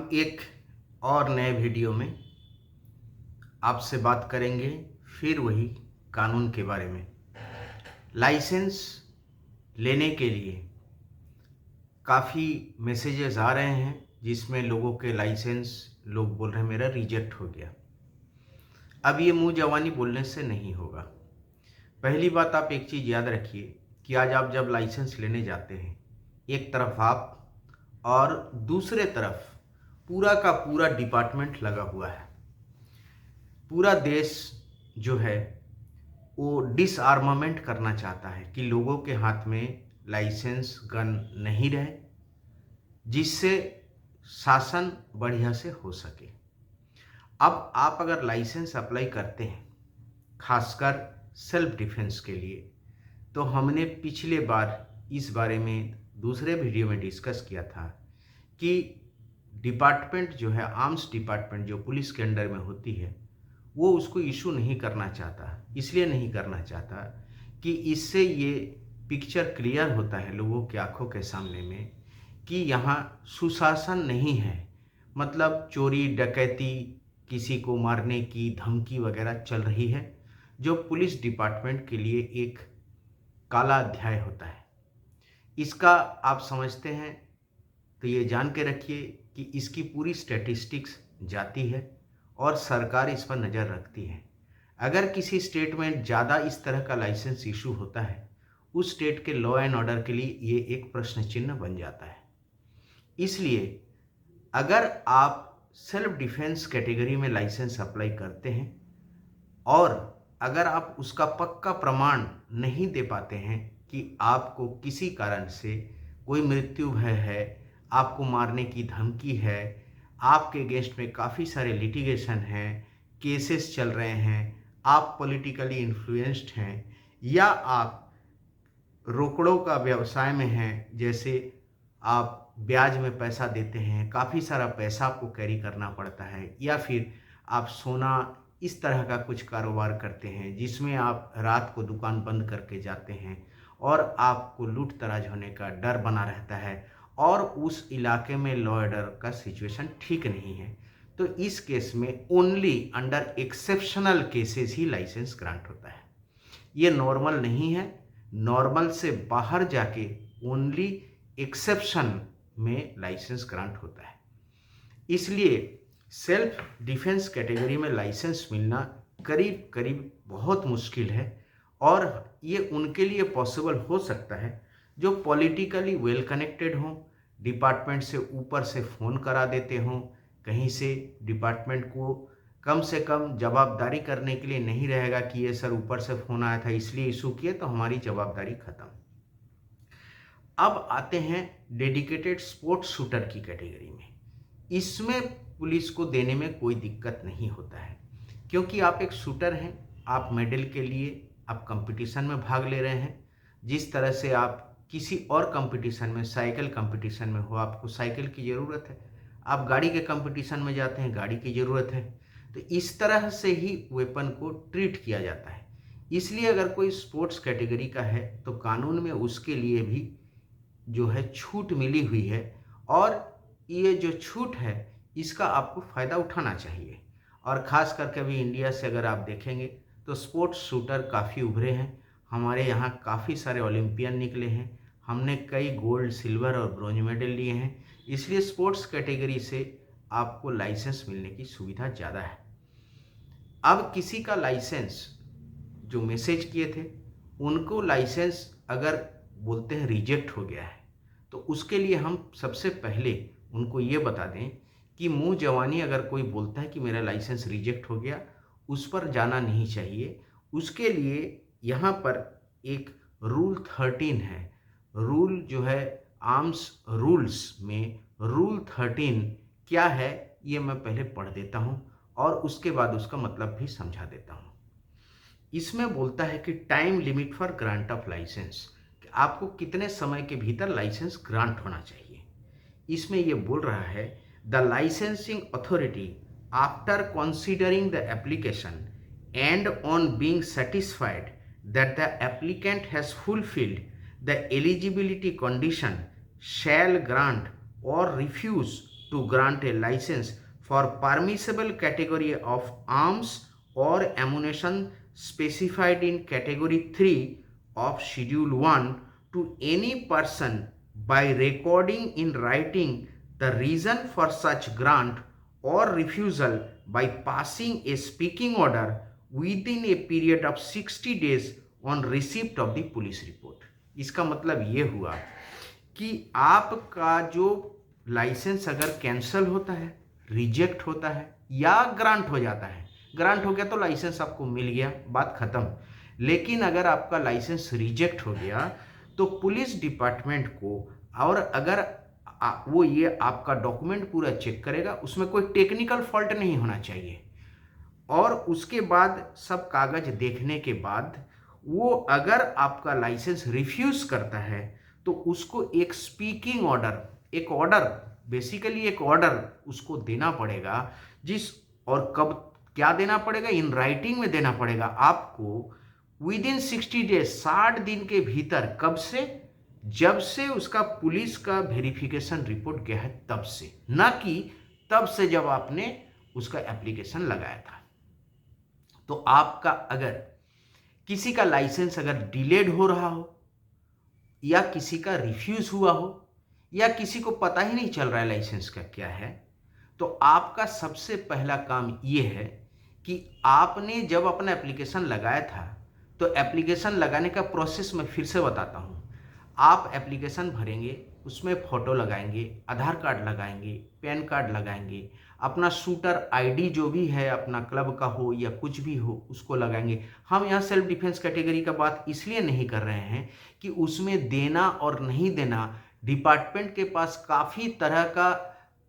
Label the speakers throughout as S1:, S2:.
S1: अब एक और नए वीडियो में आपसे बात करेंगे फिर वही कानून के बारे में। लाइसेंस लेने के लिए काफ़ी मैसेजेस आ रहे हैं जिसमें लोगों के लाइसेंस लोग बोल रहे हैं मेरा रिजेक्ट हो गया। अब ये मुंह जवानी बोलने से नहीं होगा। पहली बात, आप एक चीज़ याद रखिए कि आज आप जब लाइसेंस लेने जाते हैं, एक तरफ आप और दूसरे तरफ पूरा का पूरा डिपार्टमेंट लगा हुआ है। पूरा देश जो है वो डिसआर्मामेंट करना चाहता है कि लोगों के हाथ में लाइसेंस गन नहीं रहे, जिससे शासन बढ़िया से हो सके। अब आप अगर लाइसेंस अप्लाई करते हैं, खासकर सेल्फ डिफेंस के लिए, तो हमने पिछले बार इस बारे में दूसरे वीडियो में डिस्कस किया था कि डिपार्टमेंट जो है, आर्म्स डिपार्टमेंट जो पुलिस के अंडर में होती है, वो उसको इशू नहीं करना चाहता। इसलिए नहीं करना चाहता कि इससे ये पिक्चर क्लियर होता है लोगों की आंखों के सामने में कि यहाँ सुशासन नहीं है। मतलब चोरी डकैती, किसी को मारने की धमकी वगैरह चल रही है, जो पुलिस डिपार्टमेंट के लिए एक काला अध्याय होता है। इसका आप समझते हैं तो ये जान के रखिए कि इसकी पूरी स्टैटिस्टिक्स जाती है और सरकार इस पर नज़र रखती है। अगर किसी स्टेट में ज़्यादा इस तरह का लाइसेंस इशू होता है, उस स्टेट के लॉ एंड ऑर्डर के लिए ये एक प्रश्न चिन्ह बन जाता है। इसलिए अगर आप सेल्फ डिफेंस कैटेगरी में लाइसेंस अप्लाई करते हैं और अगर आप उसका पक्का प्रमाण नहीं दे पाते हैं कि आपको किसी कारण से कोई मृत्यु भय है, आपको मारने की धमकी है, आपके अगेंस्ट में काफ़ी सारे लिटिगेशन हैं, केसेस चल रहे हैं, आप पॉलिटिकली इन्फ्लुएंस्ड हैं, या आप रोकड़ों का व्यवसाय में हैं, जैसे आप ब्याज में पैसा देते हैं, काफ़ी सारा पैसा आपको कैरी करना पड़ता है, या फिर आप सोना इस तरह का कुछ कारोबार करते हैं जिसमें आप रात को दुकान बंद करके जाते हैं और आपको लूट तराज होने का डर बना रहता है और उस इलाके में लॉ ऑर्डर का सिचुएशन ठीक नहीं है, तो इस केस में ओनली अंडर एक्सेप्शनल केसेस ही लाइसेंस ग्रांट होता है। ये नॉर्मल नहीं है। नॉर्मल से बाहर जाके ओनली एक्सेप्शन में लाइसेंस ग्रांट होता है। इसलिए सेल्फ डिफेंस कैटेगरी में लाइसेंस मिलना करीब करीब बहुत मुश्किल है, और ये उनके लिए पॉसिबल हो सकता है जो पॉलिटिकली वेल कनेक्टेड हों, डिपार्टमेंट से ऊपर से फ़ोन करा देते हों, कहीं से डिपार्टमेंट को कम से कम जवाबदारी करने के लिए नहीं रहेगा कि ये सर ऊपर से फ़ोन आया था इसलिए इशू किए तो हमारी जवाबदारी ख़त्म। अब आते हैं डेडिकेटेड स्पोर्ट्स शूटर की कैटेगरी में। इसमें पुलिस को देने में कोई दिक्कत नहीं होता है, क्योंकि आप एक शूटर हैं, आप मेडल के लिए आप कंपटीशन में भाग ले रहे हैं। जिस तरह से आप किसी और कंपटीशन में, साइकिल कंपटीशन में हो, आपको साइकिल की ज़रूरत है, आप गाड़ी के कंपटीशन में जाते हैं, गाड़ी की ज़रूरत है, तो इस तरह से ही वेपन को ट्रीट किया जाता है। इसलिए अगर कोई स्पोर्ट्स कैटेगरी का है तो कानून में उसके लिए भी जो है छूट मिली हुई है, और ये जो छूट है इसका आपको फ़ायदा उठाना चाहिए। और ख़ास करके अभी इंडिया से अगर आप देखेंगे तो स्पोर्ट्स शूटर काफ़ी उभरे हैं। हमारे यहाँ काफ़ी सारे ओलंपियन निकले हैं, हमने कई गोल्ड, सिल्वर और ब्रॉन्ज मेडल लिए हैं। इसलिए स्पोर्ट्स कैटेगरी से आपको लाइसेंस मिलने की सुविधा ज़्यादा है। अब किसी का लाइसेंस जो मैसेज किए थे उनको लाइसेंस अगर बोलते हैं रिजेक्ट हो गया है, तो उसके लिए हम सबसे पहले उनको ये बता दें कि मुंह जवानी अगर कोई बोलता है कि मेरा लाइसेंस रिजेक्ट हो गया, उस पर जाना नहीं चाहिए। उसके लिए यहाँ पर एक रूल 13 है। रूल जो है आर्म्स रूल्स में रूल 13 क्या है ये मैं पहले पढ़ देता हूँ और उसके बाद उसका मतलब भी समझा देता हूँ। इसमें बोलता है कि time limit for grant of licence, आपको कितने समय के भीतर लाइसेंस ग्रांट होना चाहिए। इसमें ये बोल रहा है the licensing authority after considering the application and on being satisfied that the applicant has fulfilled the eligibility condition shall grant और refuse to grant a license for permissible category of arms or ammunition specified in category 3 of schedule 1 to any person by recording in writing the reason for such grant or refusal by passing a speaking order within a period of 60 days on receipt of the police report। इसका मतलब ये हुआ कि आपका जो licence अगर cancel होता है, रिजेक्ट होता है या ग्रांट हो जाता है, ग्रांट हो गया तो लाइसेंस आपको मिल गया, बात खत्म। लेकिन अगर आपका लाइसेंस रिजेक्ट हो गया तो पुलिस डिपार्टमेंट को, और अगर वो ये आपका डॉक्यूमेंट पूरा चेक करेगा, उसमें कोई टेक्निकल फॉल्ट नहीं होना चाहिए, और उसके बाद सब कागज देखने के बाद वो अगर आपका लाइसेंस रिफ्यूज करता है तो उसको एक स्पीकिंग ऑर्डर, एक ऑर्डर, बेसिकली एक ऑर्डर उसको देना पड़ेगा। और कब क्या देना पड़ेगा? इन राइटिंग में देना पड़ेगा आपको विदिन 60 डेज, 60 दिन के भीतर। कब से? जब से उसका पुलिस का वेरिफिकेशन रिपोर्ट गया है तब से, ना कि तब से जब आपने उसका एप्लीकेशन लगाया था। तो आपका अगर किसी का लाइसेंस अगर डिलेड हो रहा हो या किसी का रिफ्यूज हुआ हो या किसी को पता ही नहीं चल रहा है लाइसेंस का क्या है, तो आपका सबसे पहला काम ये है कि आपने जब अपना एप्लीकेशन लगाया था, तो एप्लीकेशन लगाने का प्रोसेस मैं फिर से बताता हूँ। आप एप्लीकेशन भरेंगे, उसमें फ़ोटो लगाएंगे, आधार कार्ड लगाएंगे, पैन कार्ड लगाएंगे, अपना शूटर आईडी जो भी है, अपना क्लब का हो या कुछ भी हो, उसको लगाएंगे। हम यहाँ सेल्फ डिफेंस कैटेगरी का बात इसलिए नहीं कर रहे हैं कि उसमें देना और नहीं देना, डिपार्टमेंट के पास काफ़ी तरह का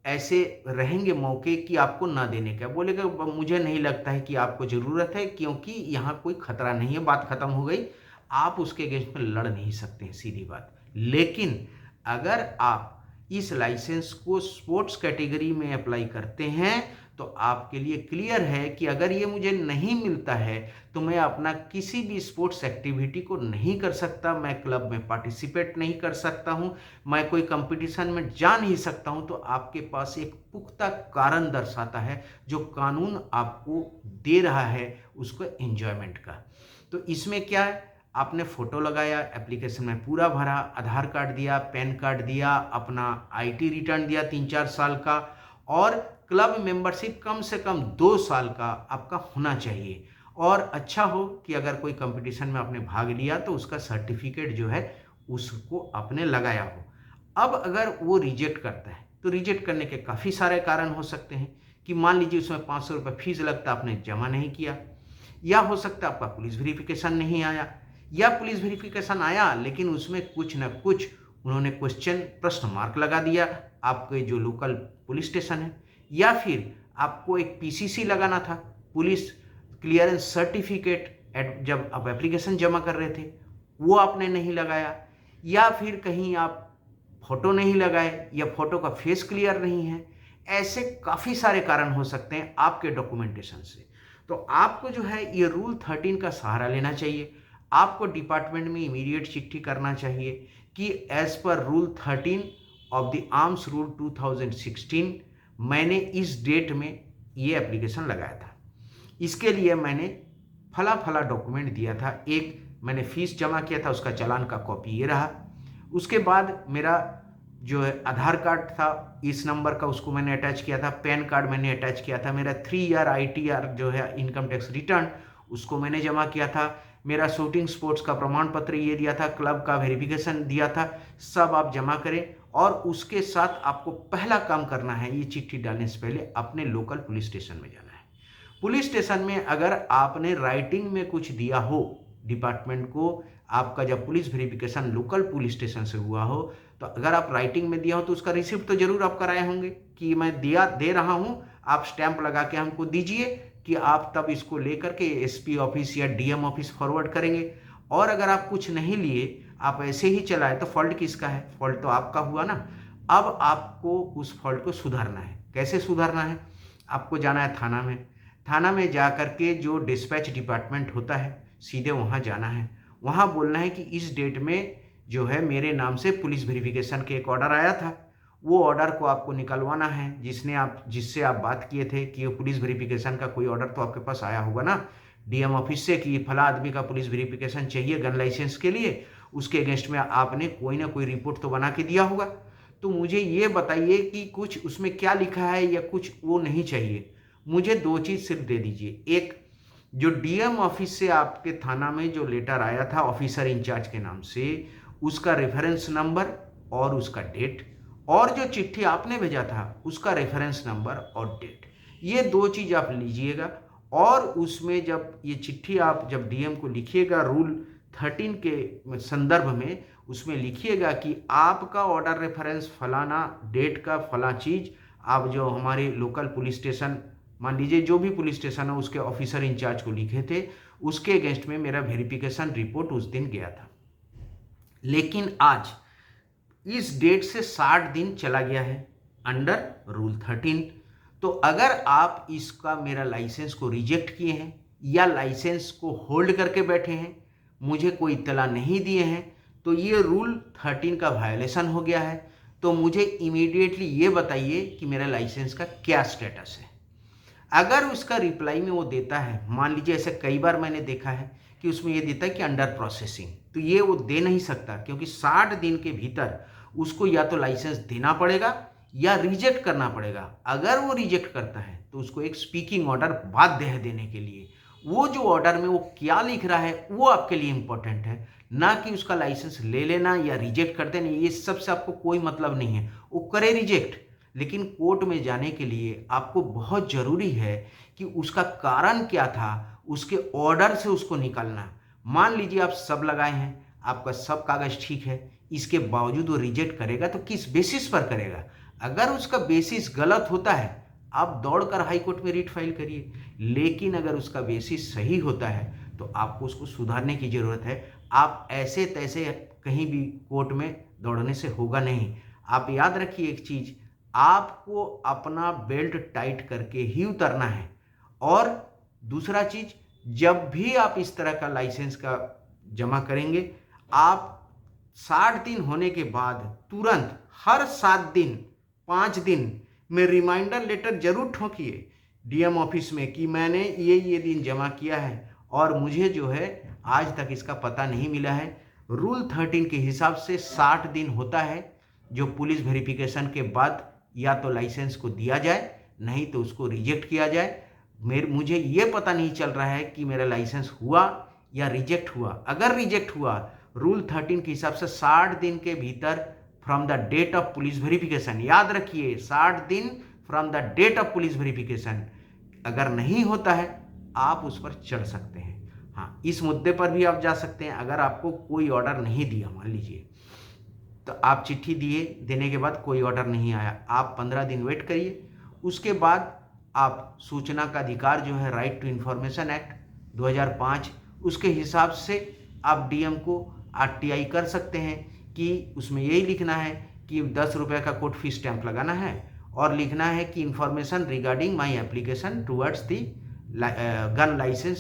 S1: ऐसे रहेंगे मौके कि आपको ना देने का। बोलेगा मुझे नहीं लगता है कि आपको ज़रूरत है क्योंकि यहाँ कोई खतरा नहीं है, बात खत्म हो गई। आप उसके अगेंस्ट में लड़ नहीं सकते हैं, सीधी बात। लेकिन अगर आप इस लाइसेंस को स्पोर्ट्स कैटेगरी में अप्लाई करते हैं तो आपके लिए क्लियर है कि अगर ये मुझे नहीं मिलता है तो मैं अपना किसी भी स्पोर्ट्स एक्टिविटी को नहीं कर सकता, मैं क्लब में पार्टिसिपेट नहीं कर सकता हूँ, मैं कोई कंपटीशन में जा नहीं सकता हूँ। तो आपके पास एक पुख्ता कारण दर्शाता है जो कानून आपको दे रहा है उसको एंजॉयमेंट का। तो इसमें क्या है, आपने फ़ोटो लगाया, एप्लीकेशन में पूरा भरा, आधार कार्ड दिया, पैन कार्ड दिया, अपना आईटी रिटर्न दिया 3-4 साल का, और क्लब मेंबरशिप कम से कम 2 साल का आपका होना चाहिए। और अच्छा हो कि अगर कोई कंपटीशन में आपने भाग लिया तो उसका सर्टिफिकेट जो है उसको आपने लगाया हो। अब अगर वो रिजेक्ट करता है तो रिजेक्ट करने के काफ़ी सारे कारण हो सकते हैं कि मान लीजिए उसमें 500 रुपये फीस लगता, आपने जमा नहीं किया, या हो सकता है आपका पुलिस वेरिफिकेशन नहीं आया, या पुलिस वेरिफिकेशन आया लेकिन उसमें कुछ न कुछ उन्होंने प्रश्न मार्क लगा दिया आपके जो लोकल पुलिस स्टेशन है, या फिर आपको एक पीसीसी लगाना था, पुलिस क्लियरेंस सर्टिफिकेट, जब आप एप्लीकेशन जमा कर रहे थे वो आपने नहीं लगाया, या फिर कहीं आप फोटो नहीं लगाए या फोटो का फेस क्लियर नहीं है। ऐसे काफ़ी सारे कारण हो सकते हैं आपके डॉक्यूमेंटेशन से। तो आपको जो है ये रूल 13 का सहारा लेना चाहिए। आपको डिपार्टमेंट में इमीडिएट चिट्ठी करना चाहिए कि as per rule 13 of the arms rule 2016 मैंने इस डेट में ये एप्लीकेशन लगाया था, इसके लिए मैंने फला फला डॉक्यूमेंट दिया था, एक मैंने फीस जमा किया था, उसका चालान का कॉपी ये रहा, उसके बाद मेरा जो है आधार कार्ड था इस नंबर का, उसको मैंने अटैच किया था, पैन कार्ड मैंने अटैच किया था, मेरा 3 ईयर ITR जो है इनकम टैक्स रिटर्न उसको मैंने जमा किया था, मेरा शूटिंग स्पोर्ट्स का प्रमाण पत्र ये दिया था, क्लब का वेरिफिकेशन दिया था, सब आप जमा करें। और उसके साथ आपको पहला काम करना है, ये चिट्ठी डालने से पहले अपने लोकल पुलिस स्टेशन में जाना है। पुलिस स्टेशन में अगर आपने राइटिंग में कुछ दिया हो डिपार्टमेंट को, आपका जब police verification local police station से हुआ हो, तो अगर आप राइटिंग में दिया हो तो उसका रिसिप्ट तो जरूर आप कराए होंगे कि मैं दे रहा हूँ, आप स्टैंप लगा के हमको दीजिए कि आप तब इसको लेकर के SP ऑफिस या DM ऑफिस फॉरवर्ड करेंगे। और अगर आप कुछ नहीं लिए, आप ऐसे ही चलाए, तो फॉल्ट किसका है? फॉल्ट तो आपका हुआ ना। अब आपको उस फॉल्ट को सुधारना है। कैसे सुधारना है? आपको जाना है थाना में, थाना में जा कर के जो डिस्पैच डिपार्टमेंट होता है सीधे वहाँ जाना है, वहाँ बोलना है कि इस डेट में जो है मेरे नाम से पुलिस वेरिफिकेशन के एक ऑर्डर आया था वो ऑर्डर को आपको निकलवाना है जिससे आप बात किए थे कि पुलिस वेरिफिकेशन का कोई ऑर्डर तो आपके पास आया होगा ना डीएम ऑफिस से कि फला आदमी का पुलिस वेरिफिकेशन चाहिए गन लाइसेंस के लिए, उसके अगेंस्ट में आपने कोई ना कोई रिपोर्ट तो बना के दिया होगा। तो मुझे ये बताइए कि कुछ उसमें क्या लिखा है या कुछ वो नहीं चाहिए। मुझे 2 चीज़ सिर्फ दे दीजिए, एक जो डीएम ऑफिस से आपके थाना में जो लेटर आया था ऑफिसर इंचार्ज के नाम से, उसका रेफरेंस नंबर और उसका डेट, और जो चिट्ठी आपने भेजा था उसका रेफरेंस नंबर और डेट, ये 2 चीज़ आप लीजिएगा। और उसमें जब ये चिट्ठी आप जब डीएम को लिखिएगा रूल 13 के संदर्भ में, उसमें लिखिएगा कि आपका ऑर्डर रेफरेंस फलाना डेट का फला चीज़ आप जो हमारे लोकल पुलिस स्टेशन, मान लीजिए जो भी पुलिस स्टेशन है उसके ऑफिसर इंचार्ज को लिखे थे, उसके अगेंस्ट में मेरा वेरिफिकेशन रिपोर्ट उस दिन गया था। लेकिन आज इस डेट से 60 दिन चला गया है अंडर रूल 13। तो अगर आप इसका मेरा लाइसेंस को रिजेक्ट किए हैं या लाइसेंस को होल्ड करके बैठे हैं, मुझे कोई इत्तला नहीं दिए हैं, तो ये रूल 13 का वायलेशन हो गया है। तो मुझे इमीडिएटली ये बताइए कि मेरा लाइसेंस का क्या स्टेटस है। अगर उसका रिप्लाई में वो देता है, मान लीजिए ऐसे कई बार मैंने देखा है कि उसमें ये देता है कि अंडर प्रोसेसिंग, तो ये वो दे नहीं सकता क्योंकि 60 दिन के भीतर उसको या तो लाइसेंस देना पड़ेगा या रिजेक्ट करना पड़ेगा। अगर वो रिजेक्ट करता है तो उसको एक स्पीकिंग ऑर्डर बाध्य है देने के लिए। वो जो ऑर्डर में वो क्या लिख रहा है वो आपके लिए इंपॉर्टेंट है, ना कि उसका लाइसेंस ले लेना या रिजेक्ट कर देना। ये सबसे आपको कोई मतलब नहीं है, वो करे रिजेक्ट, लेकिन कोर्ट में जाने के लिए आपको बहुत ज़रूरी है कि उसका कारण क्या था, उसके ऑर्डर से उसको निकालना। मान लीजिए आप सब लगाए हैं, आपका सब कागज़ ठीक है, इसके बावजूद वो रिजेक्ट करेगा तो किस बेसिस पर करेगा। अगर उसका बेसिस गलत होता है आप दौड़कर हाई कोर्ट में रिट फाइल करिए, लेकिन अगर उसका बेसिस सही होता है तो आपको उसको सुधारने की ज़रूरत है। आप ऐसे तैसे कहीं भी कोर्ट में दौड़ने से होगा नहीं। आप याद रखिए एक चीज़, आपको अपना बेल्ट टाइट करके ही उतरना है। और दूसरा चीज़, जब भी आप इस तरह का लाइसेंस का जमा करेंगे, आप 60 दिन होने के बाद तुरंत हर 7 दिन 5 दिन में रिमाइंडर लेटर जरूर ठोकिए डीएम ऑफिस में कि मैंने ये दिन जमा किया है और मुझे जो है आज तक इसका पता नहीं मिला है। रूल 13 के हिसाब से 60 दिन होता है जो पुलिस वेरिफिकेशन के बाद या तो लाइसेंस को दिया जाए, नहीं तो उसको रिजेक्ट किया जाए। मुझे ये पता नहीं चल रहा है कि मेरा लाइसेंस हुआ या रिजेक्ट हुआ। अगर रिजेक्ट हुआ रूल 13 के हिसाब से 60 दिन के भीतर from the date of police verification, याद रखिए 60 दिन from the date of police verification, अगर नहीं होता है आप उस पर चढ़ सकते हैं। हाँ, इस मुद्दे पर भी आप जा सकते हैं। अगर आपको कोई ऑर्डर नहीं दिया, मान लीजिए तो आप चिट्ठी दिए, देने के बाद कोई ऑर्डर नहीं आया, आप 15 दिन वेट करिए। उसके बाद आप सूचना का अधिकार जो है राइट टू इन्फॉर्मेशन एक्ट 2005, उसके हिसाब से आप डीएम को आरटीआई कर सकते हैं कि उसमें यही लिखना है कि 10 रुपये का कोर्ट फीस स्टैंप लगाना है और लिखना है कि information regarding my application towards the gun licence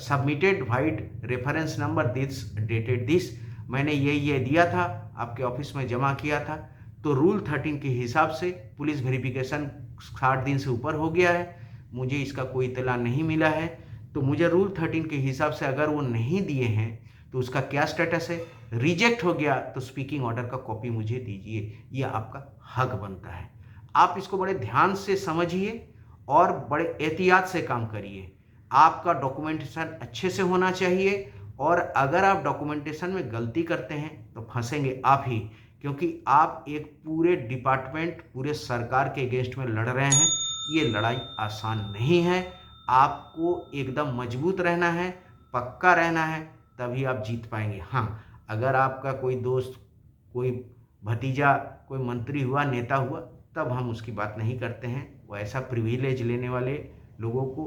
S1: submitted vide reference number this dated this. मैंने ये दिया था, आपके ऑफिस में जमा किया था। तो रूल 13 के हिसाब से पुलिस वेरिफिकेशन 60 दिन से ऊपर हो गया है, मुझे इसका कोई इत्तला नहीं मिला है। तो मुझे रूल 13 के हिसाब से अगर वो नहीं दिए हैं तो उसका क्या स्टेटस है, रिजेक्ट हो गया तो स्पीकिंग ऑर्डर का कॉपी मुझे दीजिए, ये आपका हक बनता है। आप इसको बड़े ध्यान से समझिए और बड़े एहतियात से काम करिए। आपका डॉक्यूमेंटेशन अच्छे से होना चाहिए, और अगर आप डॉक्यूमेंटेशन में गलती करते हैं तो फंसेंगे आप ही, क्योंकि आप एक पूरे डिपार्टमेंट, पूरे सरकार के अगेंस्ट में लड़ रहे हैं। ये लड़ाई आसान नहीं है, आपको एकदम मजबूत रहना है, पक्का रहना है, तभी आप जीत पाएंगे। हाँ, अगर आपका कोई दोस्त, कोई भतीजा, कोई मंत्री हुआ, नेता हुआ, तब हम उसकी बात नहीं करते हैं। वो ऐसा प्रिविलेज लेने वाले लोगों को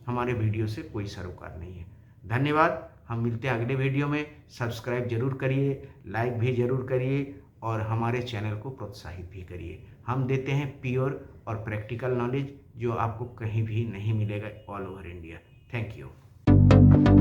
S1: हमारे वीडियो से कोई सरोकार नहीं है। धन्यवाद, हम मिलते हैं अगले वीडियो में। सब्सक्राइब जरूर करिए, लाइक भी जरूर करिए और हमारे चैनल को प्रोत्साहित भी करिए। हम देते हैं प्योर और प्रैक्टिकल नॉलेज जो आपको कहीं भी नहीं मिलेगा all over India. Thank you.